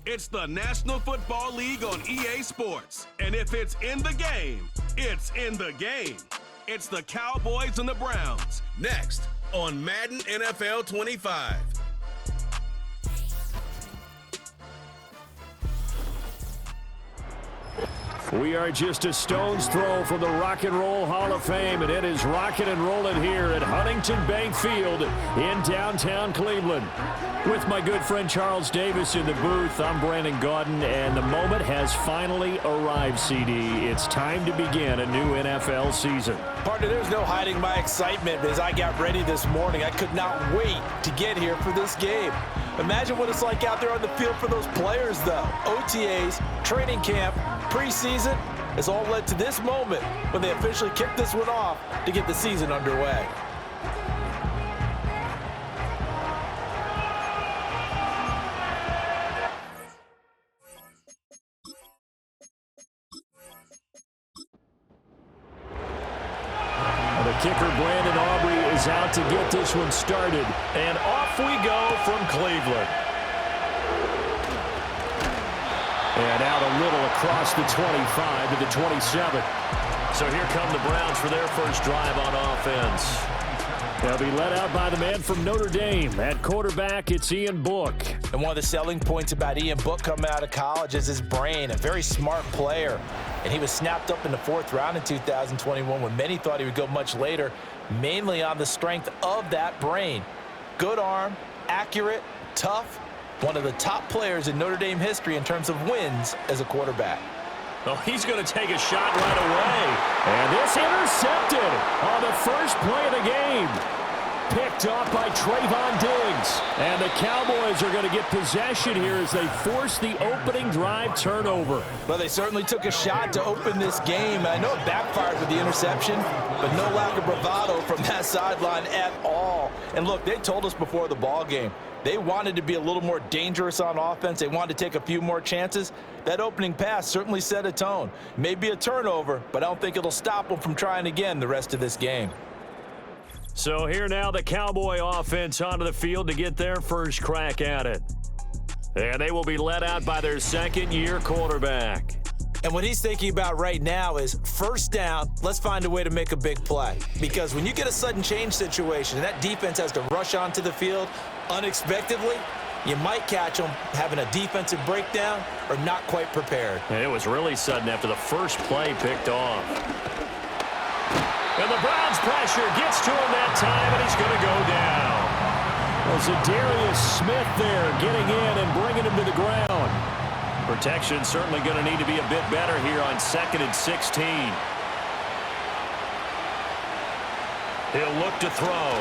It's the National Football League on EA Sports. And if it's in the game, it's in the game. It's the Cowboys and the Browns. Next on Madden NFL 25. We are just a stone's throw from the Rock and Roll Hall of Fame, and it is rocking and rolling here at Huntington Bank Field in downtown Cleveland. With my good friend Charles Davis in the booth, I'm Brandon Gaudin, and the moment has finally arrived, CD. It's time to begin a new NFL season. Partner, there's no hiding my excitement as I got ready this morning. I could not wait to get here for this game. Imagine what it's like out there on the field for those players, though. OTAs, training camp, preseason has all led to this moment when they officially kick this one off to get the season underway. The kicker, Brandon Aubrey, is out to get this one started. And off we go from Cleveland. And out a little across the 25 to the 27. So here come the Browns for their first drive on offense. They'll be led out by the man from Notre Dame. At quarterback, it's Ian Book. And one of the selling points about Ian Book coming out of college is his brain, a very smart player. And he was snapped up in the 4th round in 2021 when many thought he would go much later, mainly on the strength of that brain. Good arm, accurate, tough, one of the top players in Notre Dame history in terms of wins as a quarterback. Oh, he's going to take a shot right away. And this intercepted on the first play of the game. Picked off by Trayvon Diggs. And the Cowboys are going to get possession here as they force the opening drive turnover. Well, they certainly took a shot to open this game. I know it backfired with the interception, but no lack of bravado from that sideline at all. And look, they told us before the ball game, they wanted to be a little more dangerous on offense. They wanted to take a few more chances. That opening pass certainly set a tone. Maybe a turnover, but I don't think it'll stop them from trying again the rest of this game. So here now the Cowboy offense onto the field to get their first crack at it. And they will be led out by their second-year quarterback. And what he's thinking about right now is first down, let's find a way to make a big play. Because when you get a sudden change situation and that defense has to rush onto the field unexpectedly, you might catch them having a defensive breakdown or not quite prepared. And it was really sudden after the first play picked off. And the Browns pressure gets to him that time, and he's going to go down. Well, Zadarius Smith there getting in and bringing him to the ground. Protection certainly going to need to be a bit better here on 2nd and 16. He'll look to throw.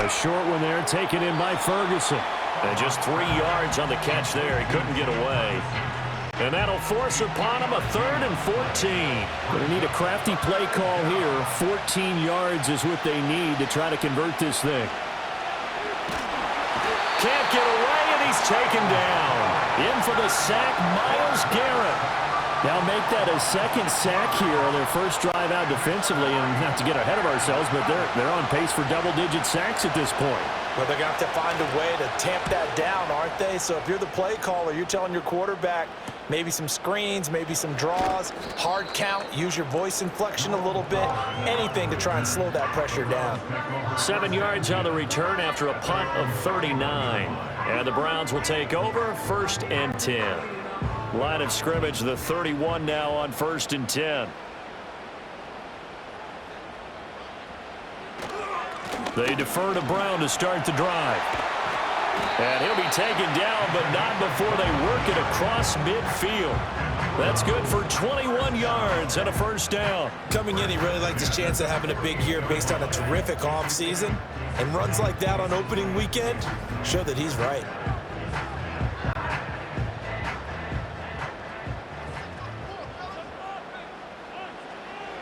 A short one there taken in by Ferguson. And just 3 yards on the catch there. He couldn't get away. And that'll force upon him a 3rd and 14. Going to need a crafty play call here. 14 yards is what they need to try to convert this thing. Can't get away, and he's taken down. In for the sack, Myles Garrett. Now make that a second sack here on their first drive out defensively. And not to get ahead of ourselves, but they're on pace for double-digit sacks at this point. Well, they're going to have to find a way to tamp that down, aren't they? So if you're the play caller, you're telling your quarterback maybe some screens, maybe some draws, hard count, use your voice inflection a little bit, anything to try and slow that pressure down. 7 yards on the return after a punt of 39. And the Browns will take over 1st and 10. Line of scrimmage, the 31 now on 1st and 10. They defer to Brown to start the drive. And he'll be taken down, but not before they work it across midfield. That's good for 21 yards and a first down. Coming in, he really liked his chance of having a big year based on a terrific offseason. And runs like that on opening weekend show that he's right.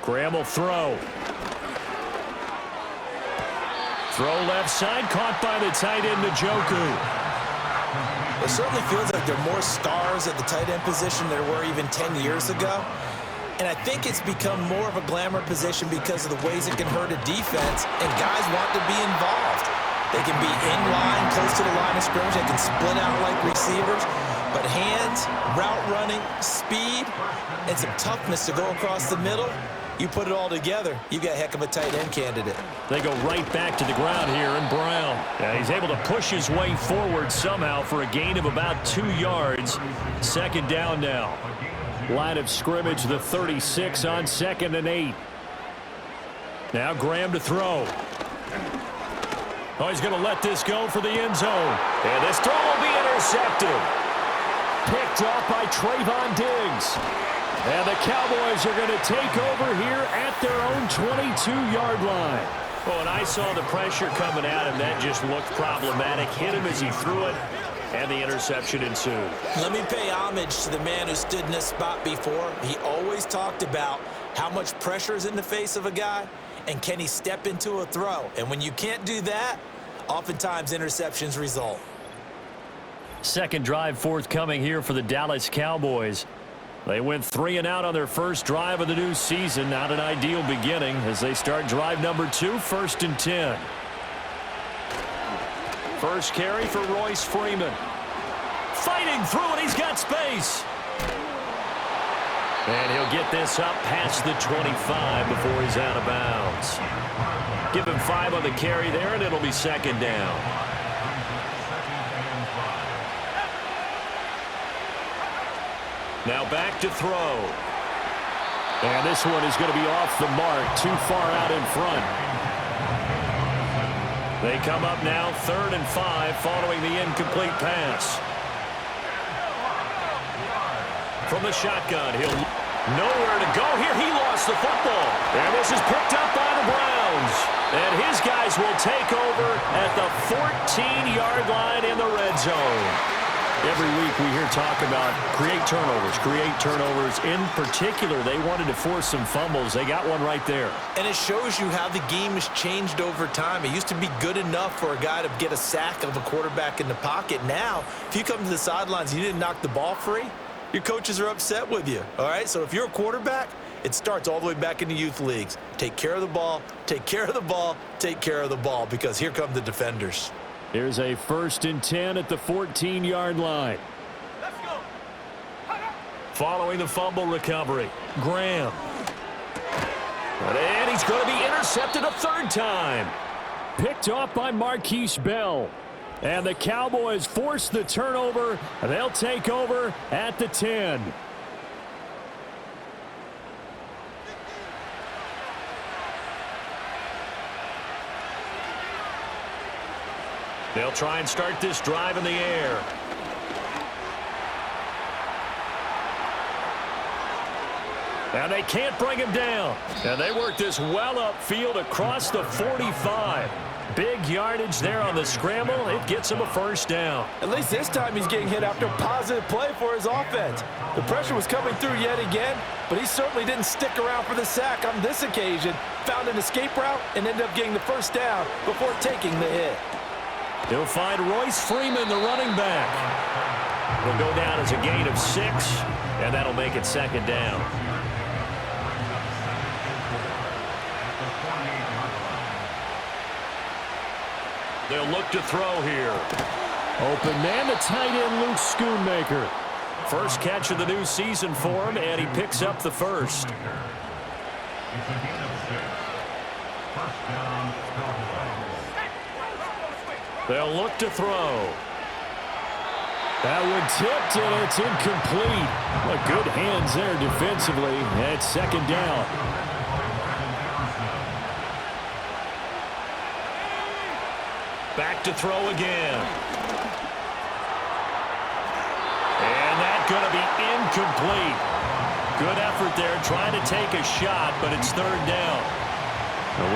Graham will throw. Throw left side, caught by the tight end, Njoku. It certainly feels like there are more stars at the tight end position than there were even 10 years ago. And I think it's become more of a glamour position because of the ways it can hurt a defense, and guys want to be involved. They can be in line, close to the line of scrimmage. They can split out like receivers. But hands, route running, speed, and some toughness to go across the middle, you put it all together, you got a heck of a tight end candidate. They go right back to the ground here, and Brown. Yeah, he's able to push his way forward somehow for a gain of about 2 yards. Second down now. Line of scrimmage, the 36 on 2nd and 8. Now Graham to throw. Oh, he's going to let this go for the end zone. And this throw will be intercepted. Picked off by Trayvon Diggs. And the Cowboys are going to take over here at their own 22-yard line. Oh, and I saw the pressure coming at him. That just looked problematic. Hit him as he threw it, and the interception ensued. Let me pay homage to the man who stood in this spot before. He always talked about how much pressure is in the face of a guy, and can he step into a throw. And when you can't do that, oftentimes interceptions result. Second drive forthcoming here for the Dallas Cowboys. They went 3 and out on their first drive of the new season. Not an ideal beginning as they start drive number 2, 1st and 10. First carry for Royce Freeman. Fighting through it, he's got space. And he'll get this up past the 25 before he's out of bounds. Give him 5 on the carry there, and it'll be second down. Now back to throw. And this one is going to be off the mark, too far out in front. They come up now 3rd and 5 following the incomplete pass. From the shotgun, he'll nowhere to go here. He lost the football. And this is picked up by the Browns. And his guys will take over at the 14-yard line in the red zone. Every week we hear talk about create turnovers. In particular, they wanted to force some fumbles. They got one right there. And it shows you how the game has changed over time. It used to be good enough for a guy to get a sack of a quarterback in the pocket. Now, if you come to the sidelines and you didn't knock the ball free, your coaches are upset with you. All right? So if you're a quarterback, it starts all the way back in the youth leagues. Take care of the ball, take care of the ball, take care of the ball, because here come the defenders. Here's a 1st and 10 at the 14-yard line. Let's go. Following the fumble recovery, Graham. And he's going to be intercepted a 3rd time. Picked off by Marquise Bell. And the Cowboys force the turnover. They'll take over at the 10. They'll try and start this drive in the air. And they can't bring him down. And they work this well upfield across the 45. Big yardage there on the scramble. It gets him a 1st down. At least this time he's getting hit after a positive play for his offense. The pressure was coming through yet again, but he certainly didn't stick around for the sack on this occasion. Found an escape route and ended up getting the 1st down before taking the hit. He'll find Royce Freeman, the running back. It'll go down as a gain of 6, and that'll make it second down. They'll look to throw here. Open man, the tight end, Luke Schoonmaker. First catch of the new season for him, and he picks up the 1st. They'll look to throw. That one tipped, and it's incomplete. Good hands there defensively. It's second down. Back to throw again. And that's going to be incomplete. Good effort there, trying to take a shot, but it's 3rd down.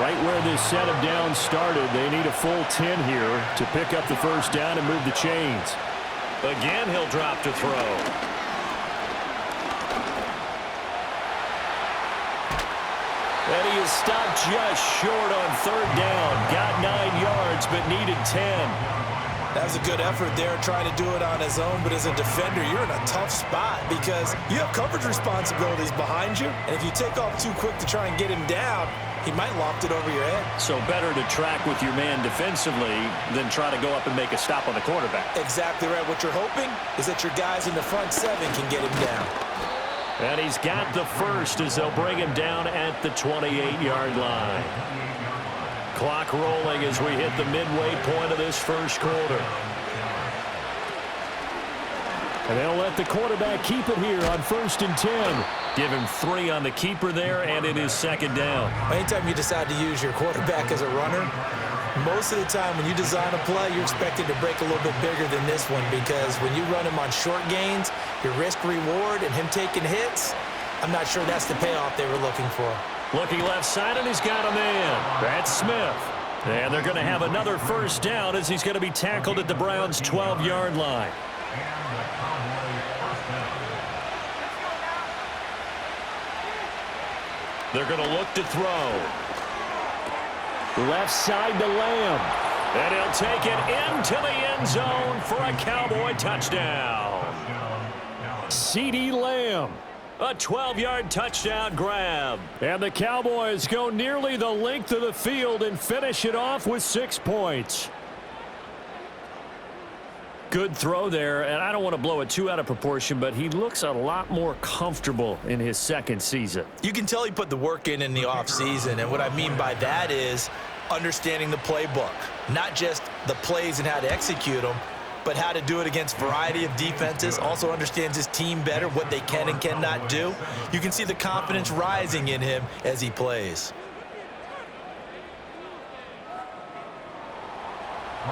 Right where this set of downs started, they need a full 10 here to pick up the 1st down and move the chains. Again, he'll drop to throw. And he is stopped just short on 3rd down. Got 9 yards, but needed 10. That was a good effort there, trying to do it on his own. But as a defender, you're in a tough spot because you have coverage responsibilities behind you. And if you take off too quick to try and get him down, He might loft it over your head. So better to track with your man defensively than try to go up and make a stop on the quarterback. Exactly right. What you're hoping is that your guys in the front seven can get him down. And he's got the first as they'll bring him down at the 28-yard line. Clock rolling as we hit the midway point of this first quarter. And they'll let the quarterback keep it here on 1st and 10. Give him 3 on the keeper there, and it is 2nd down. Anytime you decide to use your quarterback as a runner, most of the time when you design a play, you're expected to break a little bit bigger than this one, because when you run him on short gains, your risk-reward and him taking hits, I'm not sure that's the payoff they were looking for. Looking left side, and he's got a man. That's Smith. And they're going to have another first down as he's going to be tackled at the Browns' 12-yard line. They're going to look to throw. Left side to Lamb. And he'll take it into the end zone for a Cowboy touchdown. CeeDee Lamb. A 12-yard touchdown grab. And the Cowboys go nearly the length of the field and finish it off with 6 points. Good throw there, and I don't want to blow it too out of proportion, but he looks a lot more comfortable in his second season. You can tell he put the work in the offseason, and what I mean by that is understanding the playbook. Not just the plays and how to execute them, but how to do it against a variety of defenses. Also understands his team better, what they can and cannot do. You can see the confidence rising in him as he plays.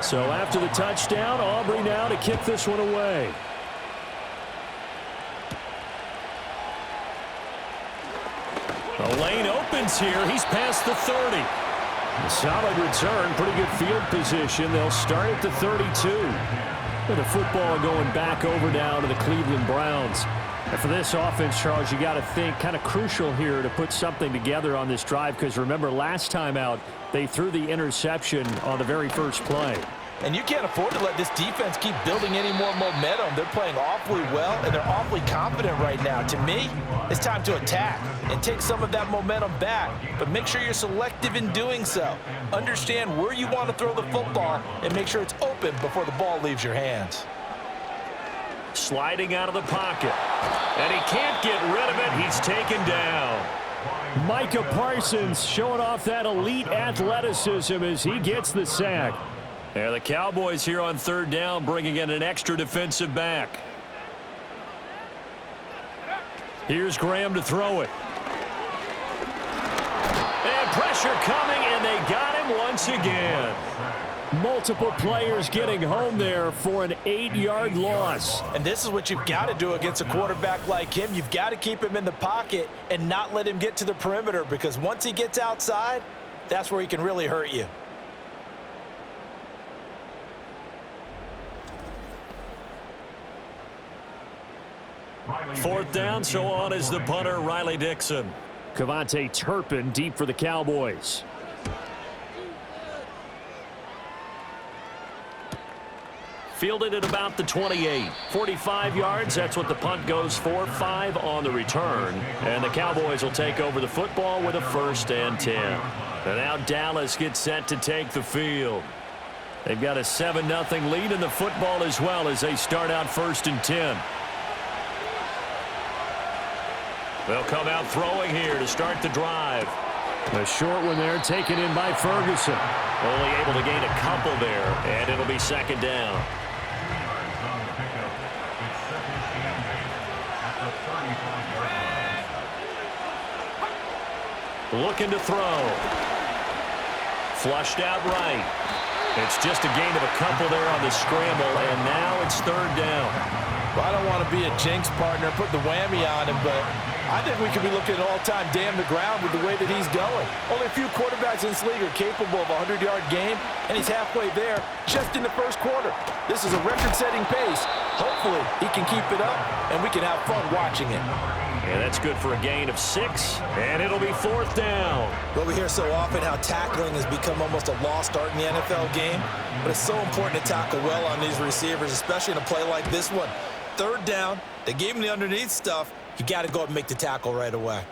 So after the touchdown, Aubrey now to kick this one away. The lane opens here. He's past the 30. A solid return, pretty good field position. They'll start at the 32. And the football going back over down to the Cleveland Browns. And for this offense, Charles, you got to think kind of crucial here to put something together on this drive, because remember last time out they threw the interception on the very first play. And you can't afford to let this defense keep building any more momentum. They're playing awfully well, and they're awfully confident right now. To me, it's time to attack and take some of that momentum back. But make sure you're selective in doing so. Understand where you want to throw the football and make sure it's open before the ball leaves your hands. Sliding out of the pocket. And he can't get rid of it. He's taken down. Micah Parsons showing off that elite athleticism as he gets the sack. And the Cowboys here on 3rd down, bringing in an extra defensive back. Here's Graham to throw it. And pressure coming, and they got him once again. Multiple players getting home there for an 8-yard loss. And this is what you've got to do against a quarterback like him. You've got to keep him in the pocket and not let him get to the perimeter, because once he gets outside, that's where he can really hurt you. Fourth down, so on is the punter, Riley Dixon. Cavante Turpin deep for the Cowboys. Fielded at about the 28. 45 yards, that's what the punt goes for. 5 on the return. And the Cowboys will take over the football with a 1st and 10. And now Dallas gets set to take the field. They've got a 7-0 lead in the football as well as they start out 1st and 10. They'll come out throwing here to start the drive. A short one there taken in by Ferguson. Only able to gain a couple there, and it'll be 2nd down. Looking to throw. Flushed out right. It's just a gain of a couple there on the scramble, and now it's 3rd down. Well, I don't want to be a jinx partner, put the whammy on him, but I think we could be looking at an all-time damn the ground with the way that he's going. Only a few quarterbacks in this league are capable of a 100-yard game, and he's halfway there just in the first quarter. This is a record-setting pace. Hopefully, he can keep it up, and we can have fun watching it. And that's good for a gain of 6, and it'll be 4th down. Well, we hear so often how tackling has become almost a lost art in the NFL game, but it's so important to tackle well on these receivers, especially in a play like this one. 3rd down, they gave him the underneath stuff. You got to go up and make the tackle right away.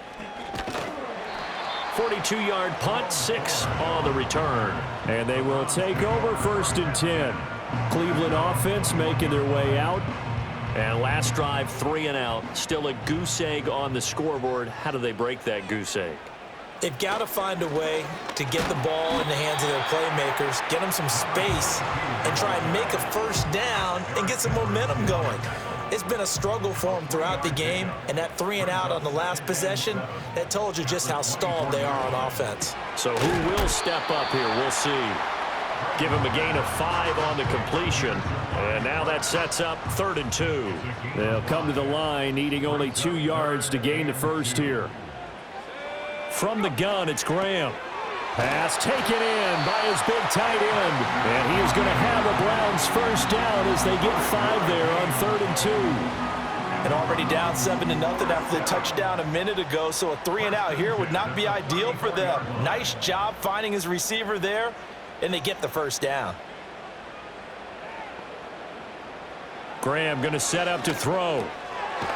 42-yard punt, 6 on the return. And they will take over 1st and 10. Cleveland offense making their way out. And last drive, 3 and out. Still a goose egg on the scoreboard. How do they break that goose egg? They've got to find a way to get the ball in the hands of their playmakers, get them some space, and try and make a first down and get some momentum going. It's been a struggle for them throughout the game, and that 3 and out on the last possession, that told you just how stalled they are on offense. So who will step up here? We'll see. Give him a gain of 5 on the completion. And now that sets up 3rd and 2. They'll come to the line, needing only 2 yards to gain the first here. From the gun, it's Graham. Pass taken in by his big tight end. And he is going to have a Browns first down as they get 5 there on 3rd and 2. And already down 7-0 after the touchdown a minute ago, so a 3 and out here would not be ideal for them. Nice job finding his receiver there, and they get the first down. Graham going to set up to throw.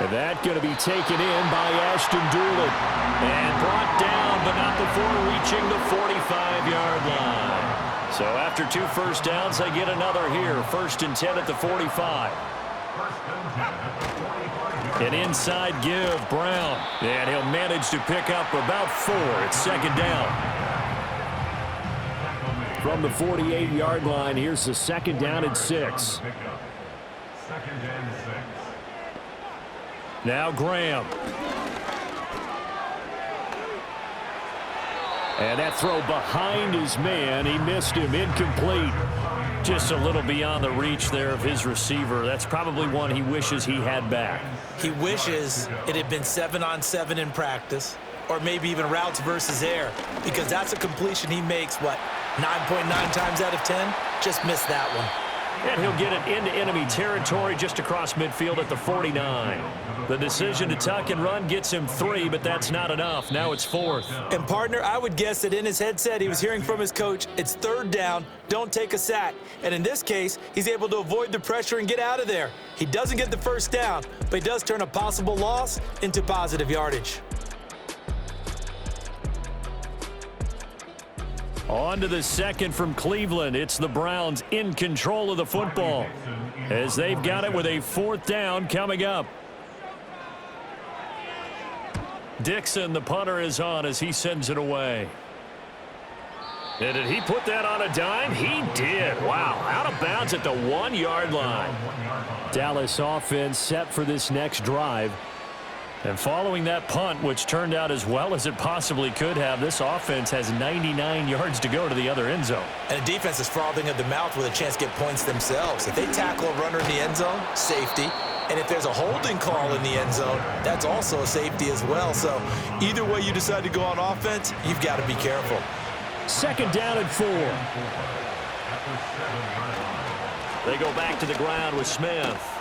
And that going to be taken in by Ashton Doolin. And brought down, but not before reaching the 45-yard line. So after 2 first downs, they get another here. 1st and 10 at the 45. An inside give, Brown. And he'll manage to pick up about 4. It's 2nd down. From the 48-yard line, here's the 2nd down and 6. Now Graham. And that throw behind his man. He missed him. Incomplete. Just a little beyond the reach there of his receiver. That's probably one he wishes he had back. He wishes it had been 7-on-7 in practice, or maybe even routes versus air, because that's a completion he makes, 9.9 times out of 10? Just missed that one. And he'll get it into enemy territory just across midfield at the 49. The decision to tuck and run gets him 3, but that's not enough. Now it's 4th. And, partner, I would guess that in his headset he was hearing from his coach, it's 3rd down, don't take a sack. And in this case, he's able to avoid the pressure and get out of there. He doesn't get the first down, but he does turn a possible loss into positive yardage. On to the 2nd from Cleveland. It's the Browns in control of the football as they've got it with a 4th down coming up. Dixon, the punter, is on as he sends it away. And did he put that on a dime? He did. Wow, out of bounds at the 1-yard line. Dallas offense set for this next drive. And following that punt, which turned out as well as it possibly could have, this offense has 99 yards to go to the other end zone. And the defense is frothing at the mouth with a chance to get points themselves. If they tackle a runner in the end zone, safety. And if there's a holding call in the end zone, that's also a safety as well. So either way you decide to go on offense, you've got to be careful. 2nd down and 4. They go back to the ground with Smith.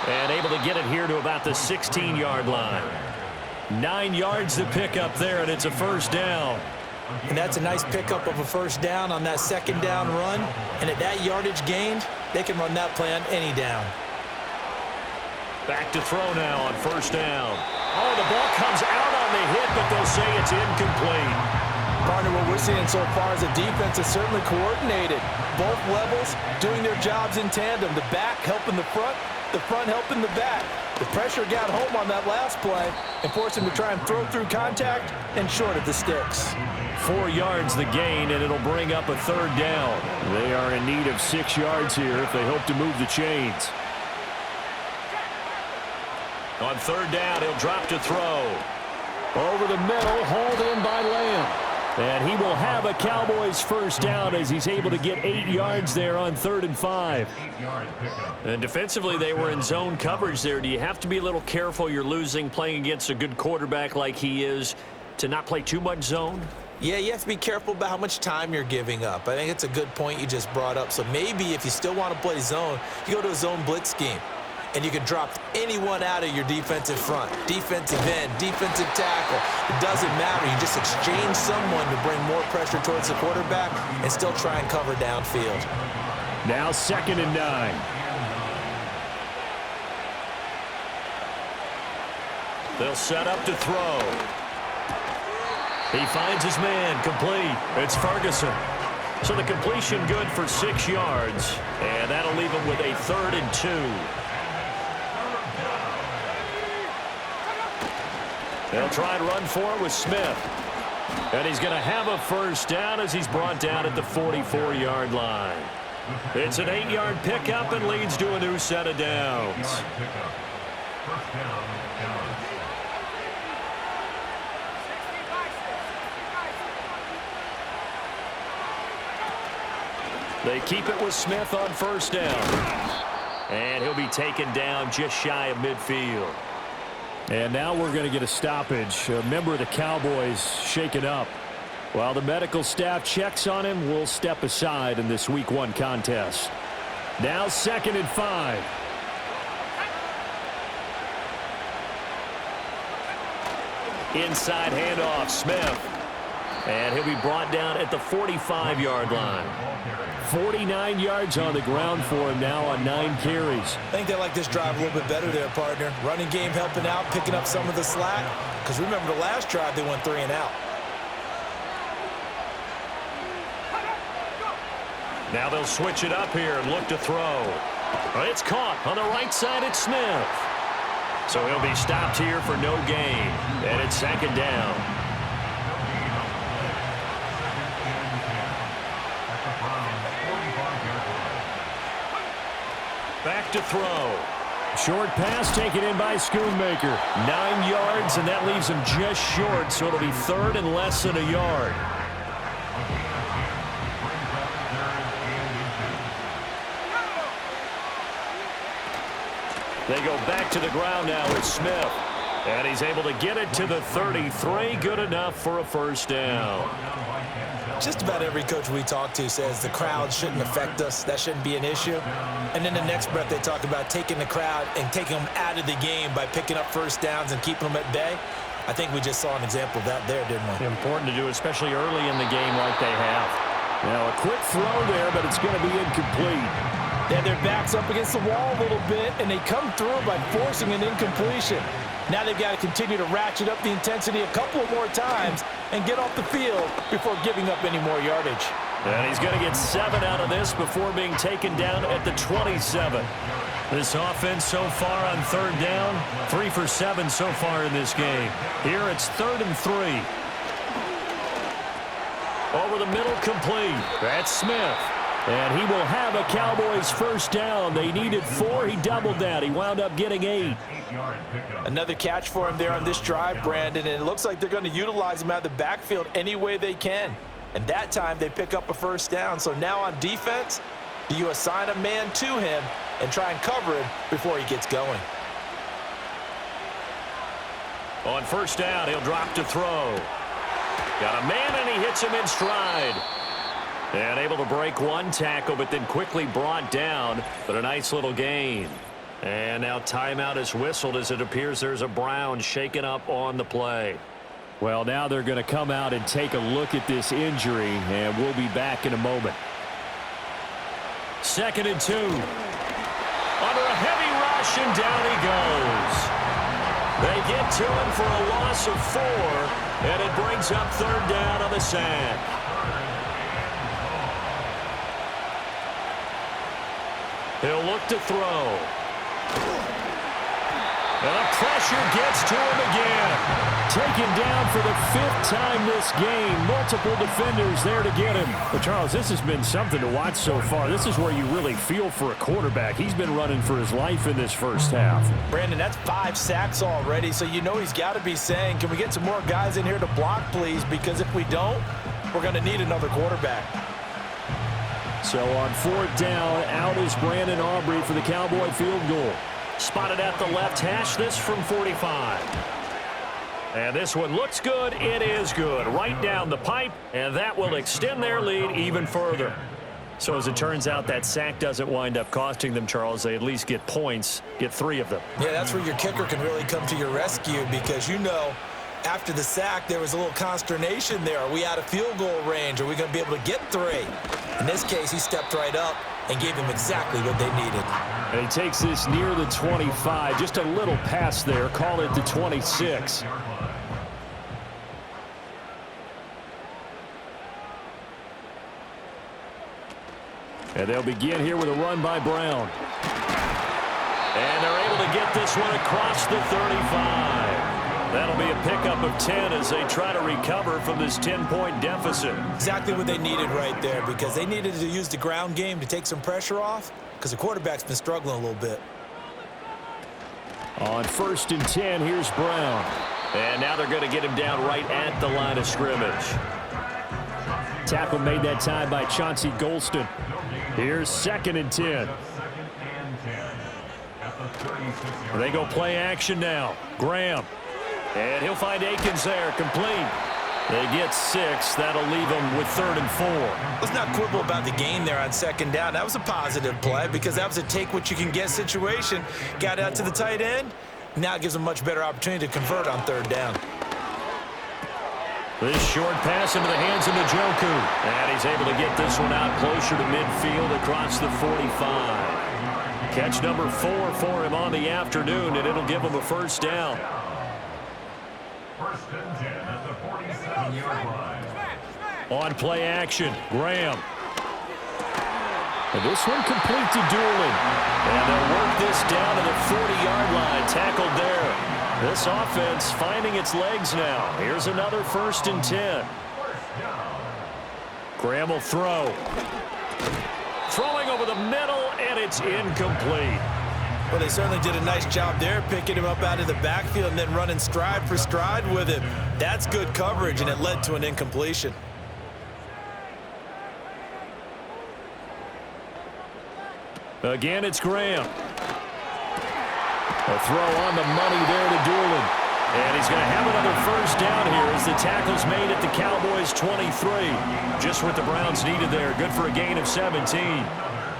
And able to get it here to about the 16-yard line. 9 yards to pick up there, and it's a 1st down. And that's a nice pickup of a 1st down on that 2nd down run. And at that yardage gained, they can run that play on any down. Back to throw now on 1st down. Oh, the ball comes out on the hit, but they'll say it's incomplete. Partner, what we're seeing so far is a defense is certainly coordinated. Both levels doing their jobs in tandem. The back helping the front helping the back. The pressure got home on that last play and forced him to try and throw through contact and short of the sticks. 4 yards the gain, and it'll bring up a 3rd down. They are in need of 6 yards here if they hope to move the chains. On 3rd down, he'll drop to throw. Over the middle, hauled in by Lamb. And he will have a Cowboys first down as he's able to get 8 yards there on 3rd and 5. And defensively, they were in zone coverage there. Do you have to be a little careful? You're losing playing against a good quarterback like he is to not play too much zone? Yeah, you have to be careful about how much time you're giving up. I think it's a good point you just brought up. So maybe if you still want to play zone, you go to a zone blitz scheme. And you can drop anyone out of your defensive front, defensive end, defensive tackle. It doesn't matter. You just exchange someone to bring more pressure towards the quarterback and still try and cover downfield. Now 2nd and 9. They'll set up to throw. He finds his man, complete. It's Ferguson. So the completion good for 6 yards, and that'll leave him with a 3rd and 2. They'll try and run for it with Smith. And he's going to have a first down as he's brought down at the 44-yard line. It's an 8-yard pickup and leads to a new set of downs. They keep it with Smith on first down. And he'll be taken down just shy of midfield. And now we're going to get a stoppage. A member of the Cowboys shaken up. While the medical staff checks on him, we'll step aside in this Week 1 contest. Now 2nd and 5. Inside handoff, Smith. And he'll be brought down at the 45-yard line. 49 yards on the ground for him now on 9 carries. I think they like this drive a little bit better there, partner. Running game helping out, picking up some of the slack. Because remember the last drive, they went 3 and out. Now they'll switch it up here and look to throw. It's caught on the right side. It's Smith. So he'll be stopped here for no gain. And it's 2nd down. Back to throw. Short pass taken in by Schoonmaker. 9 yards, and that leaves him just short, so it'll be 3rd and less than a yard. They go back to the ground now with Smith. And he's able to get it to the 33. Good enough for a first down. Just about every coach we talk to says the crowd shouldn't affect us. That shouldn't be an issue. And then the next breath they talk about taking the crowd and taking them out of the game by picking up first downs and keeping them at bay. I think we just saw an example of that there, didn't we? Important to do, especially early in the game like they have. Now a quick throw there, but it's going to be incomplete. They have their backs up against the wall a little bit, and they come through by forcing an incompletion. Now they've got to continue to ratchet up the intensity a couple of more times and get off the field before giving up any more yardage. And he's going to get 7 out of this before being taken down at the 27. This offense so far on 3rd down, 3 for 7 so far in this game. Here it's 3rd and 3. Over the middle, complete. That's Smith. And he will have a Cowboys first down. They needed 4. He doubled that. He wound up getting 8. Another catch for him there on this drive, Brandon, and it looks like they're going to utilize him out of the backfield any way they can. And that time they pick up a first down. So now on defense, do you assign a man to him and try and cover him before he gets going? On first down, he'll drop to throw. Got a man, and he hits him in stride. And able to break 1 tackle, but then quickly brought down. But a nice little gain. And now timeout is whistled as it appears there's a Brown shaken up on the play. Well, now they're going to come out and take a look at this injury, and we'll be back in a moment. 2nd and 2. Under a heavy rush, and down he goes. They get to him for a loss of 4, and it brings up 3rd down on the sack. He'll look to throw. And the pressure gets to him again. Taken down for the 5th time this game. Multiple defenders there to get him. But Charles, this has been something to watch so far. This is where you really feel for a quarterback. He's been running for his life in this first half. Brandon, that's 5 sacks already, so you know he's got to be saying, can we get some more guys in here to block, please? Because if we don't, we're going to need another quarterback. So on 4th down, out is Brandon Aubrey for the Cowboy field goal. Spotted at the left hash, this from 45. And this one looks good. It is good. Right down the pipe, and that will extend their lead even further. So as it turns out, that sack doesn't wind up costing them, Charles. They at least get points, get 3 of them. Yeah, that's where your kicker can really come to your rescue because, you know, after the sack, there was a little consternation there. Are we out of field goal range? Are we going to be able to get 3? In this case, he stepped right up and gave them exactly what they needed. And he takes this near the 25. Just a little pass there. Call it the 26. And they'll begin here with a run by Brown. And they're able to get this one across the 35. That'll be a pickup of 10 as they try to recover from this 10-point deficit. Exactly what they needed right there, because they needed to use the ground game to take some pressure off, because the quarterback's been struggling a little bit. On 1st and 10, here's Brown. And now they're going to get him down right at the line of scrimmage. Tackle made that time by Chauncey Golston. Here's 2nd and 10. They go play action now. Graham. And he'll find Akins there, complete. They get 6. That'll leave them with 3rd and 4. Let's not quibble about the gain there on 2nd down. That was a positive play because that was a take-what-you-can-get situation. Got out to the tight end. Now it gives them a much better opportunity to convert on 3rd down. This short pass into the hands of Njoku. And he's able to get this one out closer to midfield across the 45. Catch number 4 for him on the afternoon, and it'll give him a 1st down. 1st and 10 at the 47-yard line. On play action, Graham. And this one complete to Doolin. And they'll work this down to the 40-yard line, tackled there. This offense finding its legs now. Here's another 1st and 10. Graham will throw. Throwing over the middle, and it's incomplete. Well, they certainly did a nice job there, picking him up out of the backfield and then running stride for stride with him. That's good coverage, and it led to an incompletion. Again, it's Graham. A throw on the money there to Doolin. And he's going to have another 1st down here as the tackle's made at the Cowboys' 23. Just what the Browns needed there. Good for a gain of 17.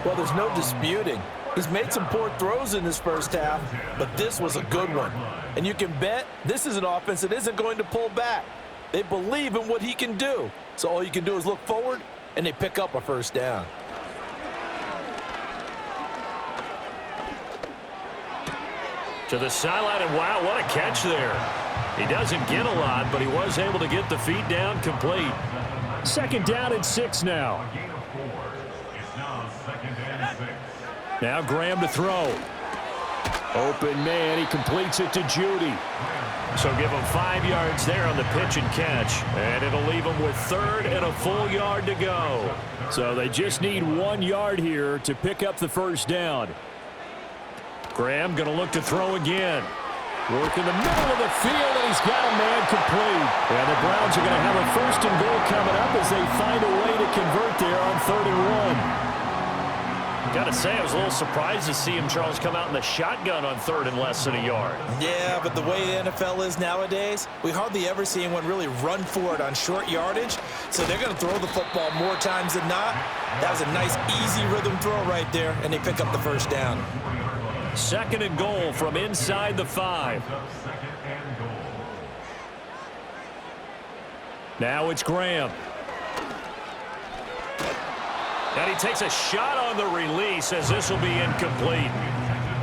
Well, there's no disputing. He's made some poor throws in this 1st half, but this was a good one. And you can bet this is an offense that isn't going to pull back. They believe in what he can do. So all you can do is look forward, and they pick up a 1st down. To the sideline, and wow, what a catch there. He doesn't get a lot, but he was able to get the feet down complete. 2nd down and 6 now. Now Graham to throw. Open man, he completes it to Judy. So give him 5 yards there on the pitch and catch. And it'll leave him with 3rd and a full yard to go. So they just need 1 yard here to pick up the 1st down. Graham going to look to throw again. Work in the middle of the field, and he's got a man complete. And the Browns are going to have a 1st and goal coming up as they find a way to convert there on 3rd and 1. Got to say, I was a little surprised to see him, Charles, come out in the shotgun on 3rd and less than a yard. Yeah, but the way the NFL is nowadays, we hardly ever see anyone really run for it on short yardage. So they're going to throw the football more times than not. That was a nice, easy rhythm throw right there, and they pick up the 1st down. 2nd and goal from inside the 5. Now it's Graham. And he takes a shot on the release as this will be incomplete.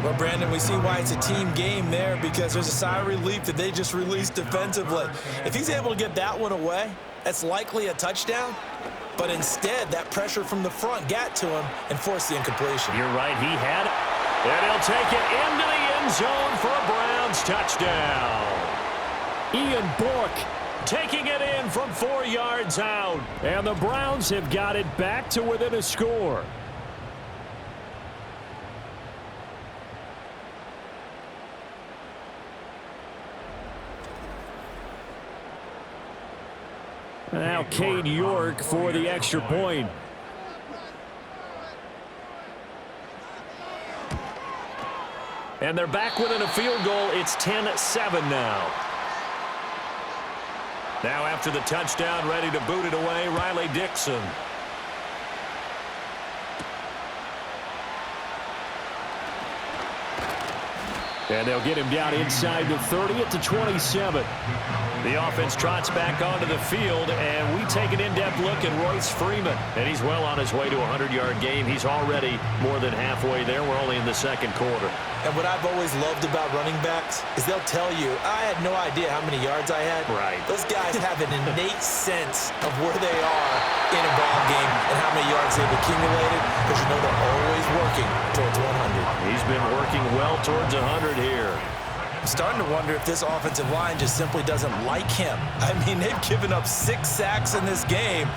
Well, Brandon, we see why it's a team game there, because there's a sigh of relief that they just released defensively. If he's able to get that one away, that's likely a touchdown. But instead, that pressure from the front got to him and forced the incompletion. You're right, he had it. And he'll take it into the end zone for a Browns touchdown. Ian Bourque taking it in from 4 yards out. And the Browns have got it back to within a score. Now Cade York for the extra point. And they're back within a field goal. It's 10-7 now. Now after the touchdown, ready to boot it away, Riley Dixon. And they'll get him down inside the 30 at the 27. The offense trots back onto the field, and we take an in-depth look at Royce Freeman. And he's well on his way to a 100-yard game. He's already more than halfway there. We're only in the second quarter. And what I've always loved about running backs is they'll tell you, I had no idea how many yards I had. Right. Those guys have an innate sense of where they are in a ball game and how many yards they've accumulated, because you know they're always working towards 100. He's been working well towards 100 here. I'm starting to wonder if this offensive line just simply doesn't like him. I mean, they've given up 6 sacks in this game.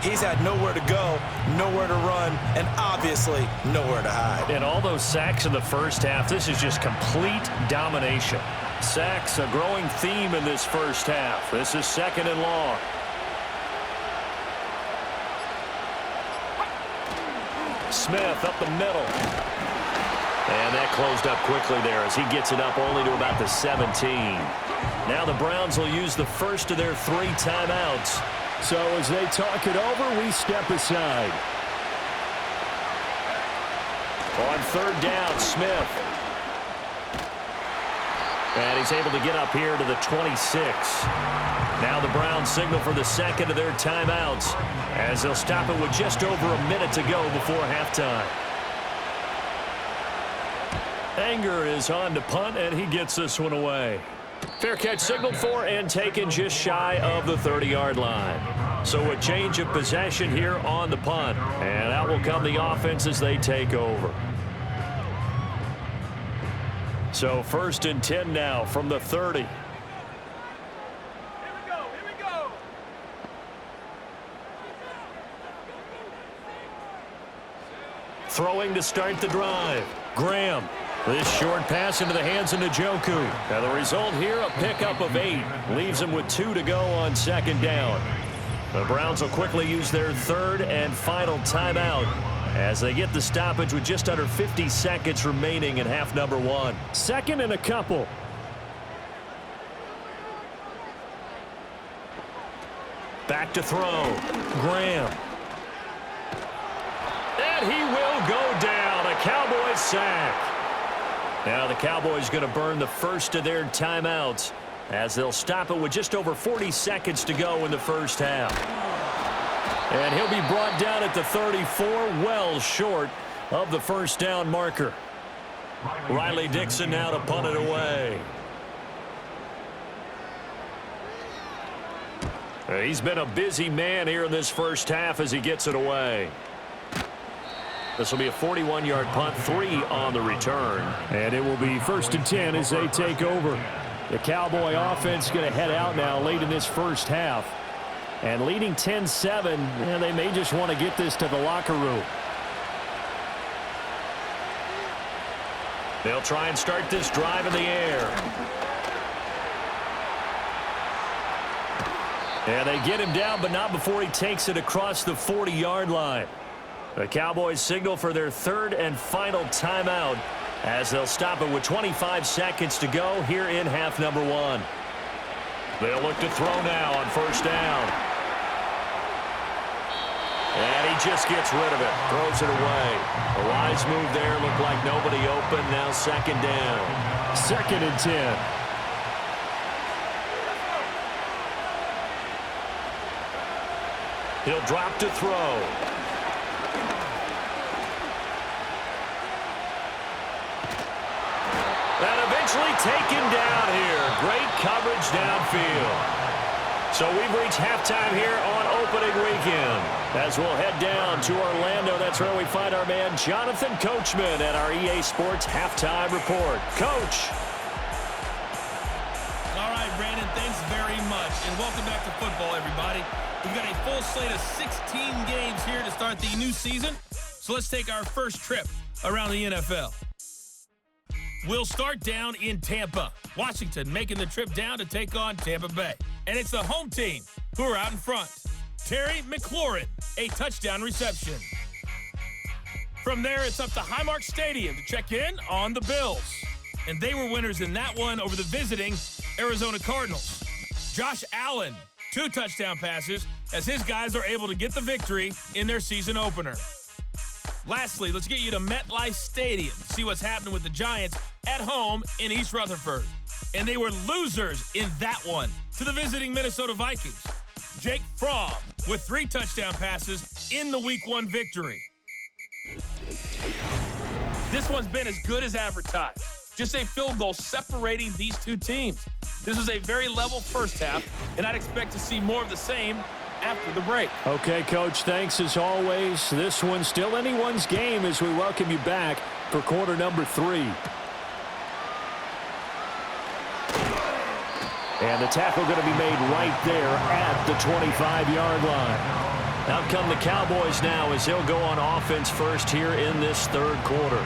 He's had nowhere to go, nowhere to run, and obviously nowhere to hide. And all those sacks in the first half, this is just complete domination. Sacks, a growing theme in this first half. This is 2nd and long. Smith up the middle. And that closed up quickly there as he gets it up only to about the 17. Now the Browns will use the first of their 3 timeouts. So as they talk it over, we step aside. On 3rd down, Smith. And he's able to get up here to the 26. Now the Browns signal for the 2nd of their timeouts as they'll stop it with just over a minute to go before halftime. Anger is on to punt, and he gets this one away. Fair catch signaled for and taken just shy of the 30-yard line. So a change of possession here on the punt. And out will come the offense as they take over. So 1st and 10 now from the 30. Here we go. Throwing to start the drive. Graham. This short pass into the hands of Njoku. And the result here, a pickup of 8. Leaves them with 2 to go on 2nd down. The Browns will quickly use their 3rd and final timeout as they get the stoppage with just under 50 seconds remaining in half number 1. 2nd and a couple. Back to throw. Graham. And he will go down. A Cowboys sack. Now the Cowboys going to burn the first of their timeouts as they'll stop it with just over 40 seconds to go in the first half. And he'll be brought down at the 34, well short of the first down marker. Riley Dixon now to punt it away. He's been a busy man here in this first half as he gets it away. This will be a 41-yard punt, 3 on the return. And it will be 1st and 10 as they take over. The Cowboy offense going to head out now late in this first half. And leading 10-7, and they may just want to get this to the locker room. They'll try and start this drive in the air. And they get him down, but not before he takes it across the 40-yard line. The Cowboys signal for their 3rd and final timeout as they'll stop it with 25 seconds to go here in half number 1. They'll look to throw now on 1st down. And he just gets rid of it, throws it away. A wise move there, looked like nobody open, now 2nd down. 2nd and 10. He'll drop to throw. And eventually taken down here. Great coverage downfield. So we've reached halftime here on opening weekend. As we'll head down to Orlando, that's where we find our man Jonathan Coachman at our EA Sports Halftime Report. Coach. All right, Brandon, thanks very much. And welcome back to football, everybody. We've got a full slate of 16 games here to start the new season. So let's take our first trip around the NFL. We'll start down in Tampa. Washington making the trip down to take on Tampa Bay. And it's the home team who are out in front. Terry McLaurin, a touchdown reception. From there, it's up to Highmark Stadium to check in on the Bills. And they were winners in that one over the visiting Arizona Cardinals. Josh Allen, 2 touchdown passes as his guys are able to get the victory in their season opener. Lastly, let's get you to MetLife Stadium to see what's happening with the Giants at home in East Rutherford. And they were losers in that one to the visiting Minnesota Vikings. Jake Fromm with 3 touchdown passes in the Week 1 victory. This one's been as good as advertised. Just a field goal separating these two teams. This was a very level first half, and I'd expect to see more of the same after the break. Okay, Coach, thanks as always. This one's still anyone's game as we welcome you back for quarter number 3. And the tackle going to be made right there at the 25-yard line. Out come the Cowboys now as they'll go on offense first here in this third quarter.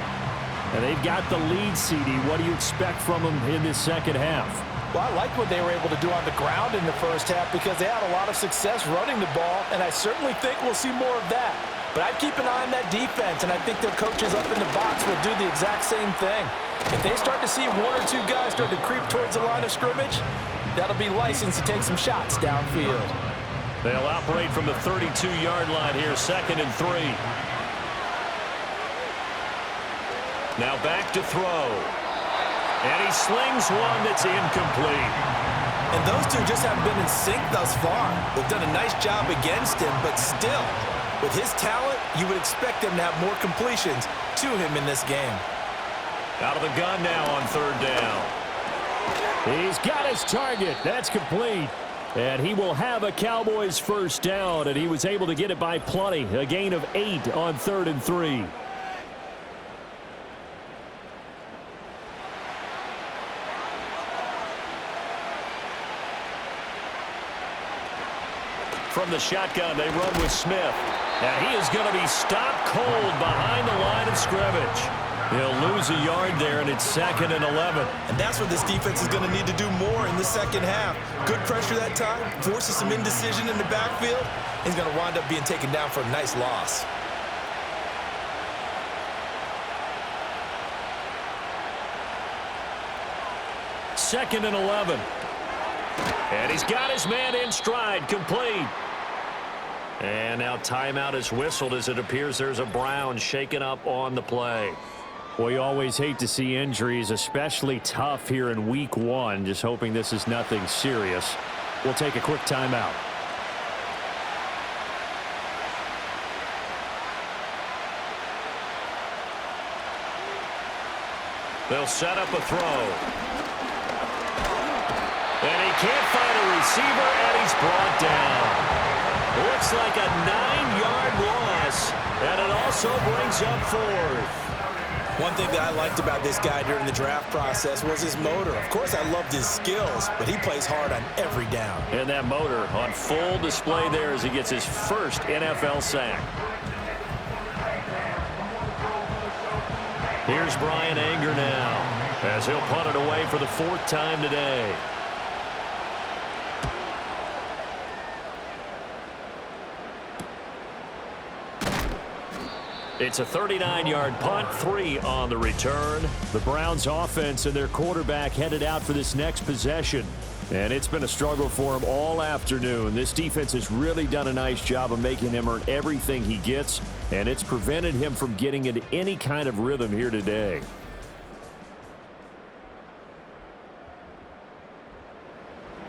And they've got the lead, CD. What do you expect from them in this second half? Well, I like what they were able to do on the ground in the first half because they had a lot of success running the ball, and I certainly think we'll see more of that. But I'd keep an eye on that defense, and I think their coaches up in the box will do the exact same thing. If they start to see one or two guys start to creep towards the line of scrimmage, that'll be licensed to take some shots downfield. They'll operate from the 32-yard line here, 2nd and 3. Now back to throw. And he slings one that's incomplete. And those two just haven't been in sync thus far. They've done a nice job against him, but still, with his talent, you would expect him to have more completions to him in this game. Out of the gun now on 3rd down. He's got his target. That's complete. And he will have a Cowboys first down, and he was able to get it by plenty. A gain of 8 on 3rd and 3. From the shotgun, they run with Smith. And he is going to be stopped cold behind the line of scrimmage. He'll lose a yard there, and it's 2nd and 11. And that's what this defense is going to need to do more in the second half. Good pressure that time, forces some indecision in the backfield. He's going to wind up being taken down for a nice loss. Second and 11. And he's got his man in stride, complete. And now timeout is whistled as it appears there's a Brown shaken up on the play. We always hate to see injuries, especially tough here in week 1. Just hoping this is nothing serious. We'll take a quick timeout. They'll set up a throw. And he can't find a receiver, and he's brought down. Looks like a 9-yard loss, and it also brings up 4th. One thing that I liked about this guy during the draft process was his motor. Of course, I loved his skills, but he plays hard on every down. And that motor on full display there as he gets his first NFL sack. Here's Brian Anger now as he'll punt it away for the 4th time today. It's a 39-yard punt, 3 on the return. The Browns offense and their quarterback headed out for this next possession. And it's been a struggle for him all afternoon. This defense has really done a nice job of making him earn everything he gets, and it's prevented him from getting into any kind of rhythm here today.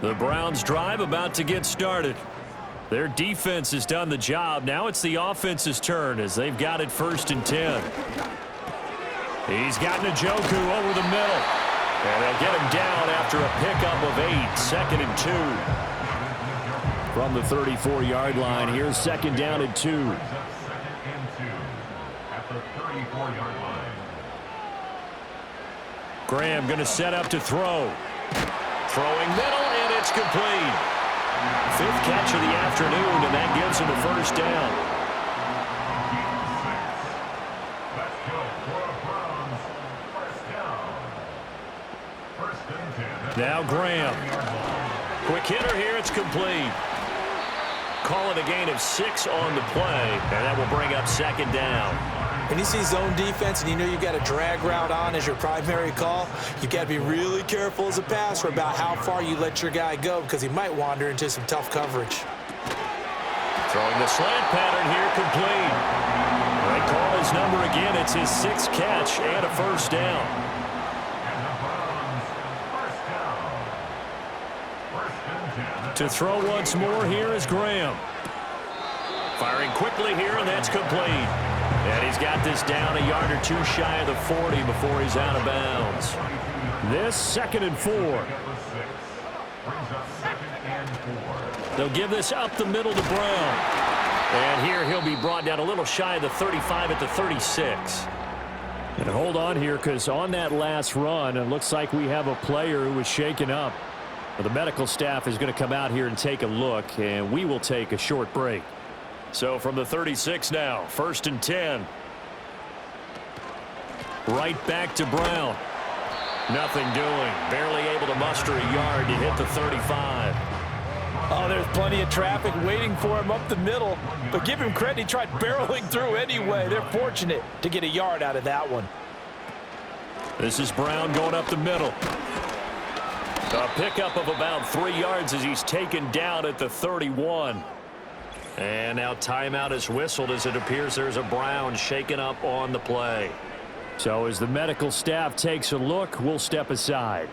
The Browns drive about to get started. Their defense has done the job. Now it's the offense's turn as they've got it 1st and 10. He's got Njoku over the middle. And they'll get him down after a pickup of 8, 2nd and 2. From the 34-yard line, here's 2nd down and 2. Graham going to set up to throw. Throwing middle, and it's complete. 5th catch of the afternoon, and that gives him a first down. Now Graham. Quick hitter here, it's complete. Call it a gain of 6 on the play, and that will bring up 2nd down. When you see zone defense and you know you've got a drag route on as your primary call, you've got to be really careful as a passer about how far you let your guy go because he might wander into some tough coverage. Throwing the slant pattern here, complete. They call his number again. It's his 6th catch and a first down. To throw once more here is Graham. Firing quickly here, and that's complete. And he's got this down a yard or two shy of the 40 before he's out of bounds. This 2nd and 4. They'll give this up the middle to Brown. And here he'll be brought down a little shy of the 35 at the 36. And hold on here, because on that last run, it looks like we have a player who was shaken up. Well, the medical staff is going to come out here and take a look, and we will take a short break. So from the 36 now, 1st and 10. Right back to Brown. Nothing doing. Barely able to muster a yard to hit the 35. Oh, there's plenty of traffic waiting for him up the middle. But give him credit, he tried barreling through anyway. They're fortunate to get a yard out of that one. This is Brown going up the middle. A pickup of about 3 yards as he's taken down at the 31. And now timeout is whistled as it appears there's a Brown shaken up on the play. So as the medical staff takes a look, we'll step aside.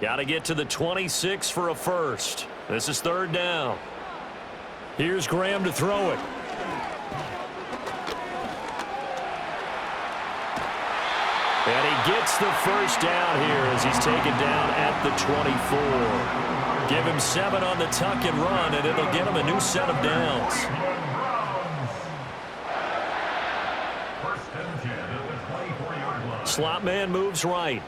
Got to get to the 26 for a first. This is 3rd down. Here's Graham to throw it. And he gets the first down here as he's taken down at the 24. Give him 7 on the tuck and run, and it'll get him a new set of downs. Slot man moves right.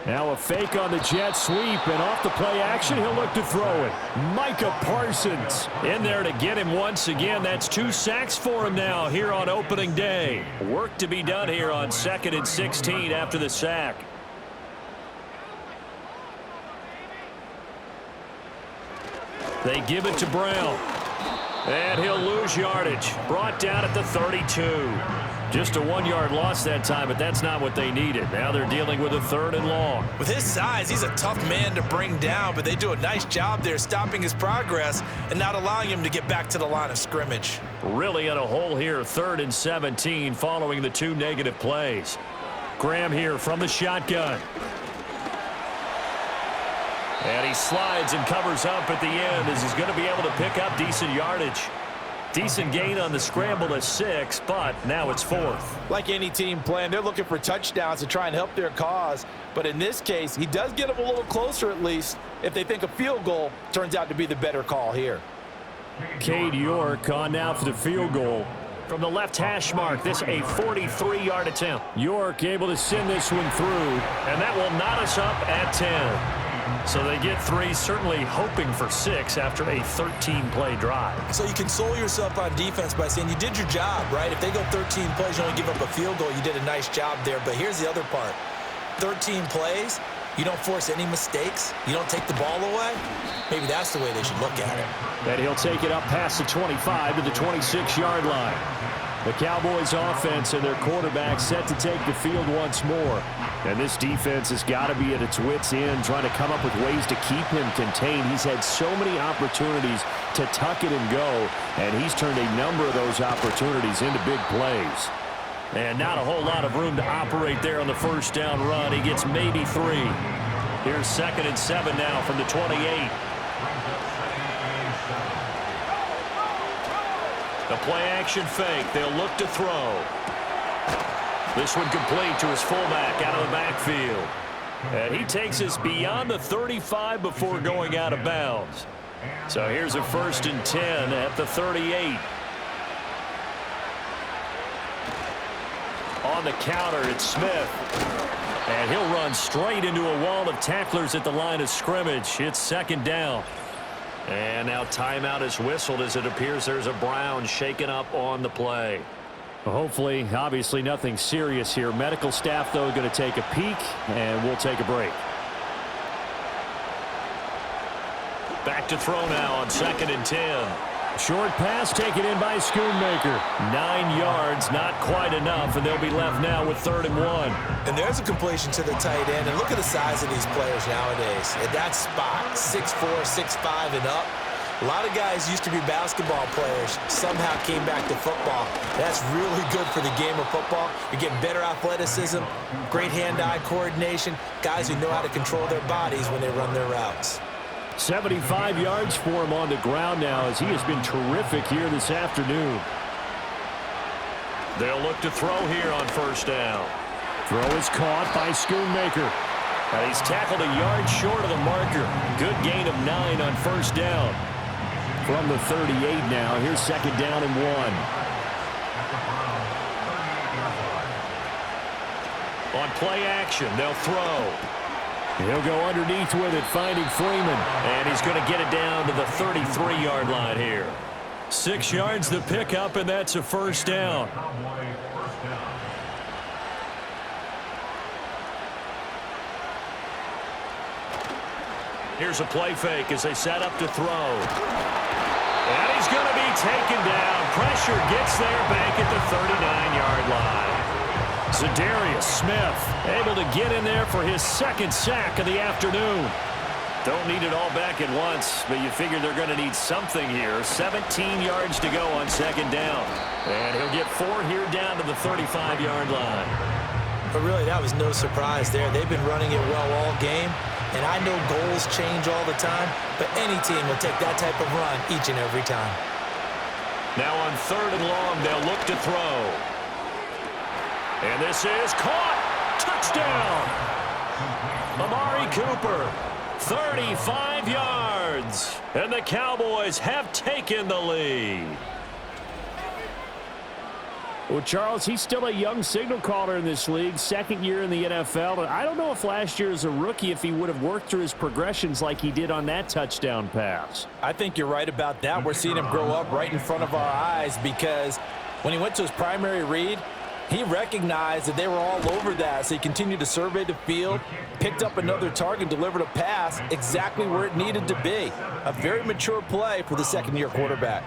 Now a fake on the jet sweep, and off the play action, he'll look to throw it. Micah Parsons in there to get him once again. That's 2 sacks for him now here on opening day. Work to be done here on 2nd and 16 after the sack. They give it to Brown. And he'll lose yardage. Brought down at the 32. Just a 1-yard loss that time, but that's not what they needed. Now they're dealing with a 3rd and long. With his size, he's a tough man to bring down, but they do a nice job there stopping his progress and not allowing him to get back to the line of scrimmage. Really in a hole here, 3rd and 17 following the 2 negative plays. Graham here from the shotgun. And he slides and covers up at the end as he's going to be able to pick up decent yardage. Decent gain on the scramble to 6, but now it's 4th. Like any team playing, they're looking for touchdowns to try and help their cause. But in this case, he does get them a little closer at least if they think a field goal turns out to be the better call here. Cade York on now for the field goal. From the left hash mark, this a 43-yard attempt. York able to send this one through, and that will knot us up at 10. So they get 3, certainly hoping for 6 after a 13-play drive. So you console yourself on defense by saying you did your job, right? If they go 13 plays, you only give up a field goal, you did a nice job there. But here's the other part. 13 plays, you don't force any mistakes, you don't take the ball away. Maybe that's the way they should look at it. And he'll take it up past the 25 to the 26-yard line. The Cowboys offense and their quarterback set to take the field once more. And this defense has got to be at its wits' end, trying to come up with ways to keep him contained. He's had so many opportunities to tuck it and go, and he's turned a number of those opportunities into big plays. And not a whole lot of room to operate there on the first down run. He gets maybe 3. Here's 2nd and 7 now from the 28. The play-action fake. They'll look to throw. This one complete to his fullback out of the backfield. And he takes us beyond the 35 before going out of bounds. So here's a 1st and 10 at the 38. On the counter, it's Smith. And he'll run straight into a wall of tacklers at the line of scrimmage. It's 2nd down. And now timeout is whistled as it appears there's a Brown shaken up on the play. Well, hopefully, obviously nothing serious here. Medical staff, though, going to take a peek, and we'll take a break. Back to throw now on 2nd and 10. Short pass taken in by Schoonmaker. 9 yards, not quite enough, and they'll be left now with 3rd and 1. And there's a completion to the tight end. And look at the size of these players nowadays. At that spot, 6'4", 6'5", and up. A lot of guys used to be basketball players, somehow came back to football. That's really good for the game of football. You're getting better athleticism, great hand-eye coordination, guys who know how to control their bodies when they run their routes. 75 yards for him on the ground now as he has been terrific here this afternoon. They'll look to throw here on first down. Throw is caught by Schoonmaker. And he's tackled a yard short of the marker. Good gain of 9 on first down. From the 38 now, here's second down and 1. On play action, they'll throw. He'll go underneath with it, finding Freeman. And he's going to get it down to the 33-yard line here. 6 yards to pick up, and that's a first down. Here's a play fake as they set up to throw. And he's going to be taken down. Pressure gets there back at the 39-yard line. Zadarius Smith able to get in there for his second sack of the afternoon. Don't need it all back at once, but you figure they're going to need something here. 17 yards to go on second down. And he'll get 4 here down to the 35-yard line. But really, that was no surprise there. They've been running it well all game. And I know goals change all the time, but any team will take that type of run each and every time. Now on third and long, they'll look to throw. And this is caught. Touchdown. Amari Cooper, 35 yards. And the Cowboys have taken the lead. Well, Charles, he's still a young signal caller in this league, second year in the NFL. And I don't know if last year as a rookie, if he would have worked through his progressions like he did on that touchdown pass. I think you're right about that. We're seeing him grow up right in front of our eyes because when he went to his primary read, he recognized that they were all over that, so he continued to survey the field, picked up another target, delivered a pass exactly where it needed to be. A very mature play for the second-year quarterback.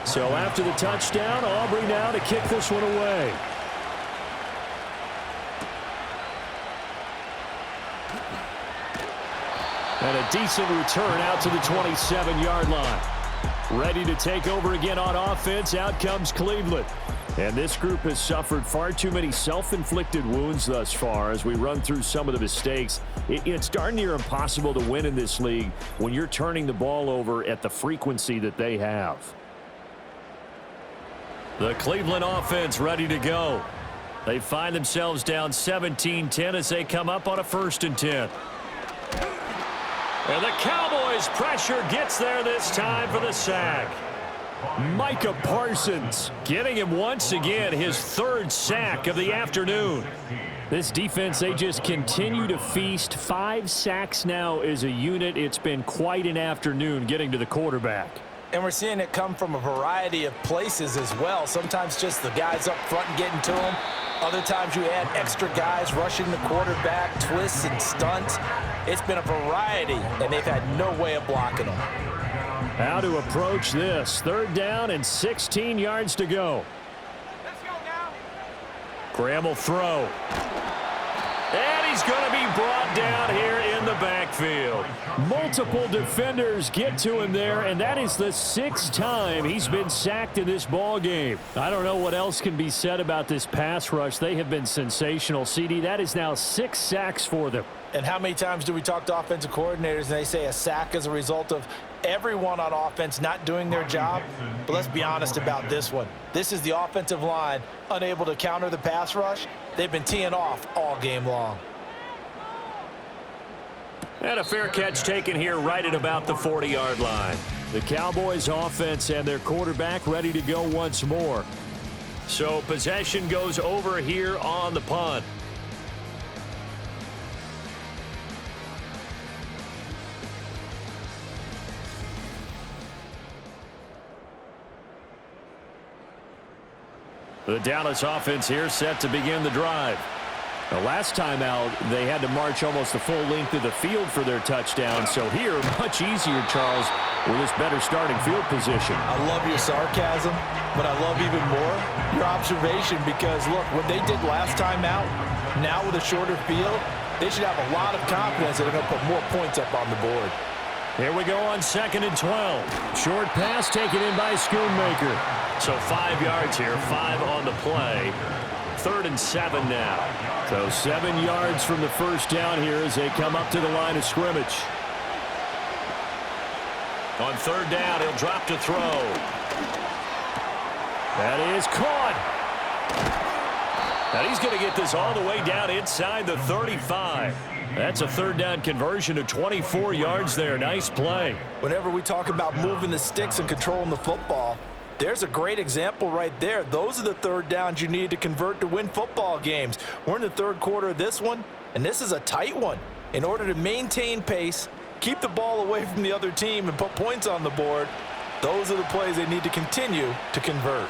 So after the touchdown, Aubrey now to kick this one away. And a decent return out to the 27-yard line. Ready to take over again on offense. Out comes Cleveland. And this group has suffered far too many self-inflicted wounds thus far as we run through some of the mistakes. It's darn near impossible to win in this league when you're turning the ball over at the frequency that they have. The Cleveland offense ready to go. They find themselves down 17-10 as they come up on a 1st and 10. And the Cowboys pressure gets there this time for the sack. Micah Parsons getting him once again his 3rd sack of the afternoon. This defense, they just continue to feast. 5 sacks now as a unit. It's been quite an afternoon getting to the quarterback. And we're seeing it come from a variety of places as well. Sometimes just the guys up front and getting to him. Other times you add extra guys rushing the quarterback, twists and stunts. It's been a variety, and they've had no way of blocking them. How to approach this. 3rd down and 16 yards to go. Let's go now. Graham will throw. And he's going to be brought down here in the backfield. Multiple defenders get to him there, and that is the 6th time he's been sacked in this ball game. I don't know what else can be said about this pass rush. They have been sensational. CD, that is now 6 sacks for them. And how many times do we talk to offensive coordinators and they say a sack is a result of everyone on offense not doing their job? But let's be honest about this one. This is the offensive line unable to counter the pass rush. They've been teeing off all game long. And a fair catch taken here right at about the 40-yard line. The Cowboys offense and their quarterback ready to go once more. So possession goes over here on the punt. The Dallas offense here set to begin the drive. The last time out, they had to march almost the full length of the field for their touchdown. So here, much easier, Charles, with this better starting field position. I love your sarcasm, but I love even more your observation because, look, what they did last time out, now with a shorter field, they should have a lot of confidence that they're going to put more points up on the board. Here we go on 2nd and 12. Short pass taken in by Schoonmaker. So 5 yards here, 5 on the play. 3rd and 7 now. So 7 yards from the first down here as they come up to the line of scrimmage. On third down, he'll drop to throw. That is caught. And he's going to get this all the way down inside the 35. That's a third down conversion of 24 yards there. Nice play. Whenever we talk about moving the sticks and controlling the football, there's a great example right there. Those are the third downs you need to convert to win football games. We're in the third quarter of this one, and this is a tight one. In order to maintain pace, keep the ball away from the other team, and put points on the board, those are the plays they need to continue to convert.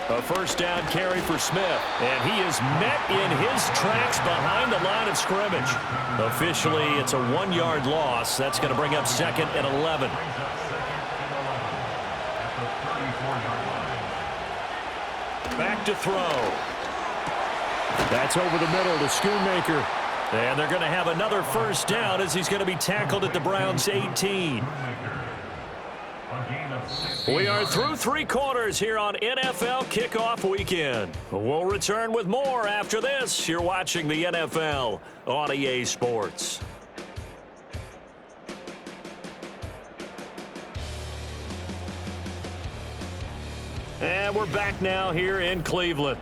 A first down carry for Smith, and he is met in his tracks behind the line of scrimmage. Officially, it's a 1-yard loss. That's going to bring up second and 11. Back to throw. That's over the middle to Schoonmaker. And they're going to have another first down as he's going to be tackled at the Browns' 18. We are through 3 quarters here on NFL Kickoff Weekend. We'll return with more after this. You're watching the NFL on EA Sports. And we're back now here in Cleveland.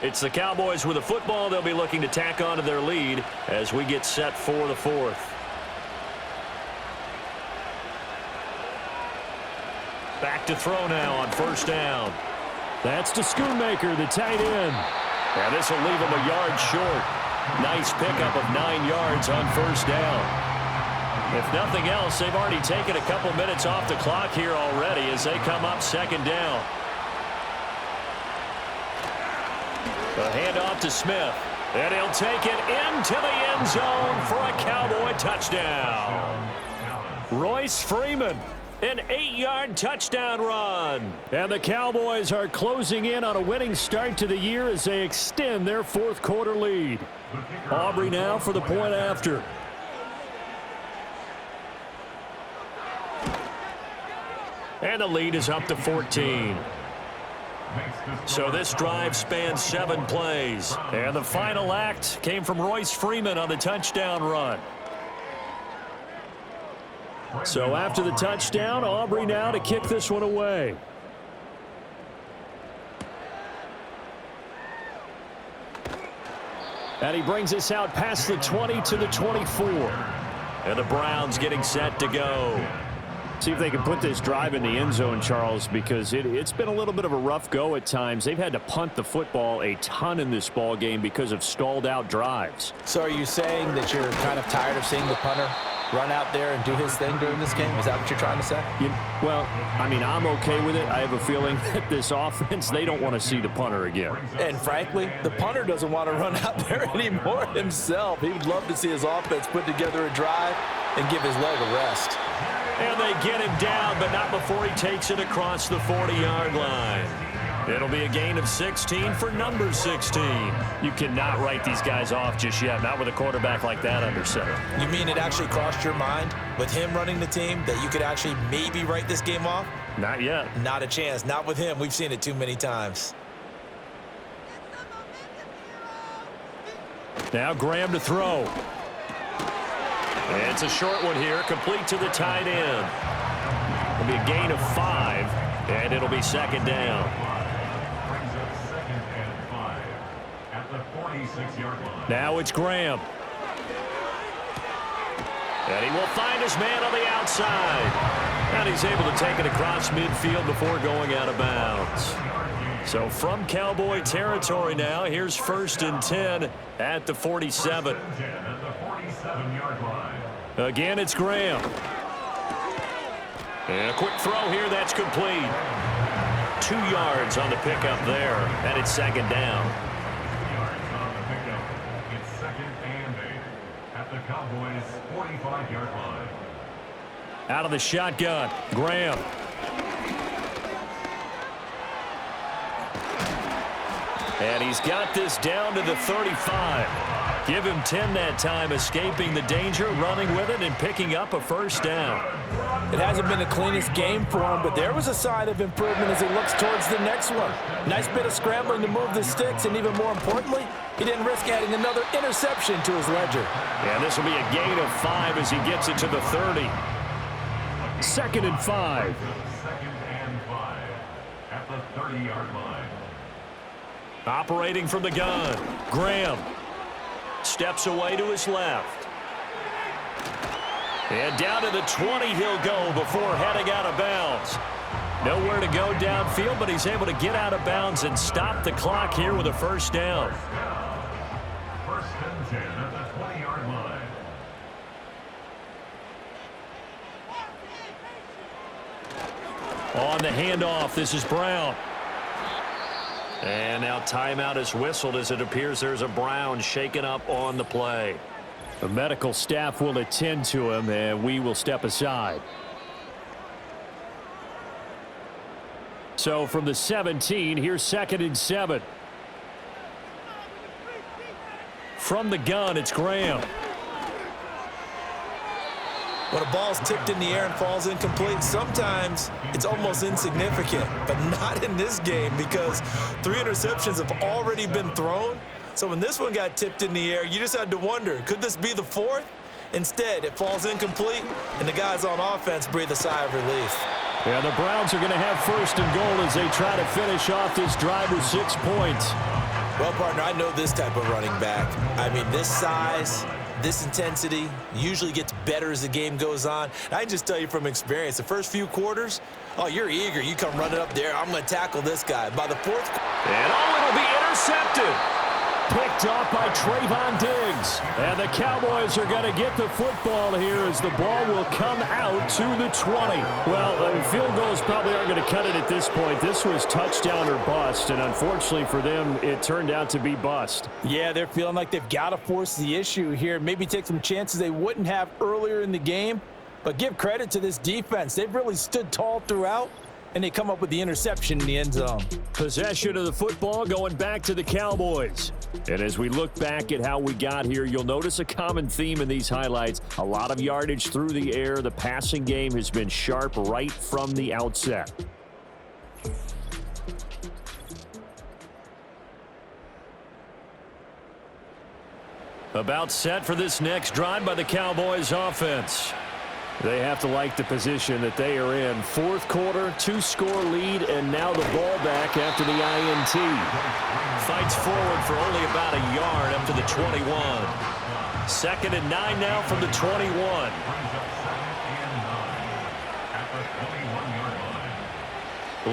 It's the Cowboys with the football. They'll be looking to tack on to their lead as we get set for the 4th. Back to throw now on first down. That's to Schoonmaker, the tight end. And this will leave him a yard short. Nice pickup of 9 yards on first down. If nothing else, they've already taken a couple minutes off the clock here already as they come up second down. A handoff to Smith. And he'll take it into the end zone for a Cowboy touchdown. Royce Freeman. An 8-yard touchdown run. And the Cowboys are closing in on a winning start to the year as they extend their 4th quarter lead. Aubrey now for the point after. And the lead is up to 14. So this drive spans 7 plays. And the final act came from Royce Freeman on the touchdown run. So after the touchdown, Aubrey now to kick this one away. And he brings us out past the 20 to the 24. And the Browns getting set to go. See if they can put this drive in the end zone, Charles, because it's been a little bit of a rough go at times. They've had to punt the football a ton in this ball game because of stalled out drives. So are you saying that you're kind of tired of seeing the punter run out there and do his thing during this game? Is that what you're trying to say? Well, I mean, I'm okay with it. I have a feeling that this offense, they don't want to see the punter again. And frankly, the punter doesn't want to run out there anymore himself. He would love to see his offense put together a drive and give his leg a rest. And they get him down, but not before he takes it across the 40-yard line. It'll be a gain of 16 for number 16. You cannot write these guys off just yet, not with a quarterback like that under center. You mean it actually crossed your mind with him running the team that you could actually maybe write this game off? Not yet. Not a chance. Not with him. We've seen it too many times. Now Graham to throw. It's a short one here, complete to the tight end. It'll be a gain of 5, and it'll be second down. Now it's Graham. And he will find his man on the outside. And he's able to take it across midfield before going out of bounds. So from Cowboy territory now, here's 1st and 10 at the 47. Again, it's Graham. And a quick throw here, that's complete. 2 yards on the pickup there, and it's second down. It's 2nd and 8 at the Cowboys' 45-yard line. Out of the shotgun, Graham. And he's got this down to the 35. Give him 10 that time, escaping the danger, running with it, and picking up a first down. It hasn't been the cleanest game for him, but there was a sign of improvement as he looks towards the next one. Nice bit of scrambling to move the sticks, and even more importantly, he didn't risk adding another interception to his ledger. And this will be a gain of 5 as he gets it to the 30. 2nd and 5. Second and 5 at the 30-yard line. Operating from the gun, Graham steps away to his left. And down to the 20 he'll go before heading out of bounds. Nowhere to go downfield, but he's able to get out of bounds and stop the clock here with a first down. First and 10 at the 20-yard line. On the handoff, this is Brown. And now timeout is whistled as it appears there's a Brown shaken up on the play. The medical staff will attend to him, and we will step aside. So from the 17, here's 2nd and 7. From the gun, it's Graham. When a ball's tipped in the air and falls incomplete, sometimes it's almost insignificant, but not in this game because 3 interceptions have already been thrown. So when this one got tipped in the air, you just had to wonder, could this be the 4th? Instead, it falls incomplete, and the guys on offense breathe a sigh of relief. Yeah, the Browns are going to have 1st and goal as they try to finish off this drive with 6 points. Well, partner, I know this type of running back. I mean, this size, this intensity usually gets better as the game goes on. And I can just tell you from experience, the first few quarters, oh, you're eager. You come running up there. I'm going to tackle this guy. By the 4th. And it'll be intercepted. Picked off by Trayvon Diggs. And the Cowboys are going to get the football here as the ball will come out to the 20. Well, field goals probably aren't going to cut it at this point. This was touchdown or bust, and unfortunately for them, it turned out to be bust. Yeah, they're feeling like they've got to force the issue here. Maybe take some chances they wouldn't have earlier in the game. But give credit to this defense. They've really stood tall throughout, and they come up with the interception in the end zone. Possession of the football going back to the Cowboys. And as we look back at how we got here, you'll notice a common theme in these highlights. A lot of yardage through the air. The passing game has been sharp right from the outset. About set for this next drive by the Cowboys offense. They have to like the position that they are in. 4th quarter, 2-score lead, and now the ball back after the INT. Fights forward for only about a yard up to the 21. 2nd and 9 now from the 21.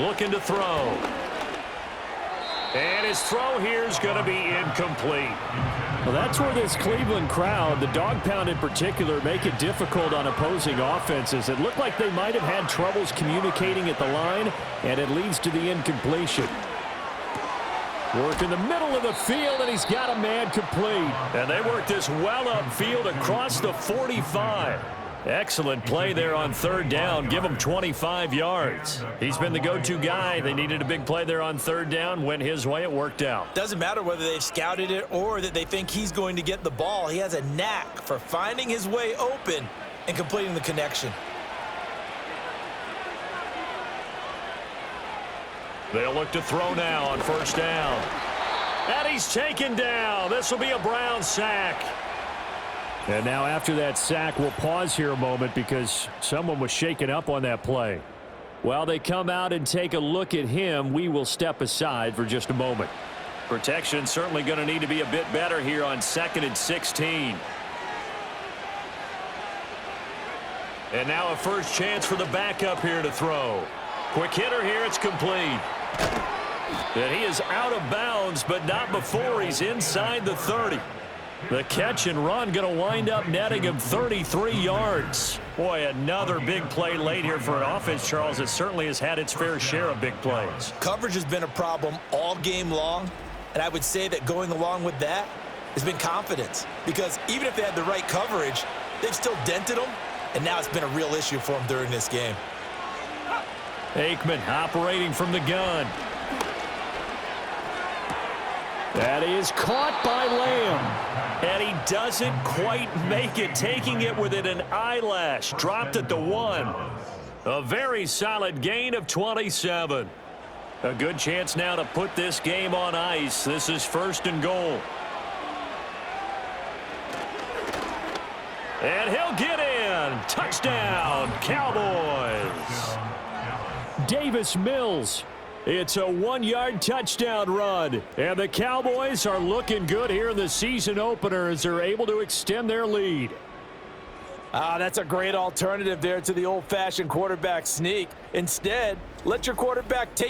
Looking to throw. And his throw here is going to be incomplete. Well, that's where this Cleveland crowd, the dog pound in particular, make it difficult on opposing offenses. It looked like they might have had troubles communicating at the line, and it leads to the incompletion. Work in the middle of the field, and he's got a man complete. And they work this well upfield across the 45. Excellent play there on 3rd down. Give him 25 yards. He's been the go-to guy. They needed a big play there on 3rd down. Went his way. It worked out. Doesn't matter whether they've scouted it or that they think he's going to get the ball. He has a knack for finding his way open and completing the connection. They'll look to throw now on 1st down. And he's taken down. This will be a Brown sack. And now after that sack, we'll pause here a moment because someone was shaken up on that play. While they come out and take a look at him, we will step aside for just a moment. Protection certainly going to need to be a bit better here on 2nd and 16. And now a first chance for the backup here to throw. Quick hitter here, it's complete. And he is out of bounds, but not before he's inside the 30. The catch and run going to wind up netting him 33 yards. Boy, another big play late here for an offense, Charles, that certainly has had its fair share of big plays. Coverage has been a problem all game long, and I would say that going along with that has been confidence. Because even if they had the right coverage, they've still dented them, and now it's been a real issue for them during this game. Aikman operating from the gun. That is caught by Lamb. And he doesn't quite make it, taking it within an eyelash. Dropped it to 1. A very solid gain of 27. A good chance now to put this game on ice. This is 1st and goal. And he'll get in. Touchdown, Cowboys. Davis Mills. It's a 1-yard touchdown run. And the Cowboys are looking good here in the season opener as they're able to extend their lead. That's a great alternative there to the old-fashioned quarterback sneak. Instead, let your quarterback take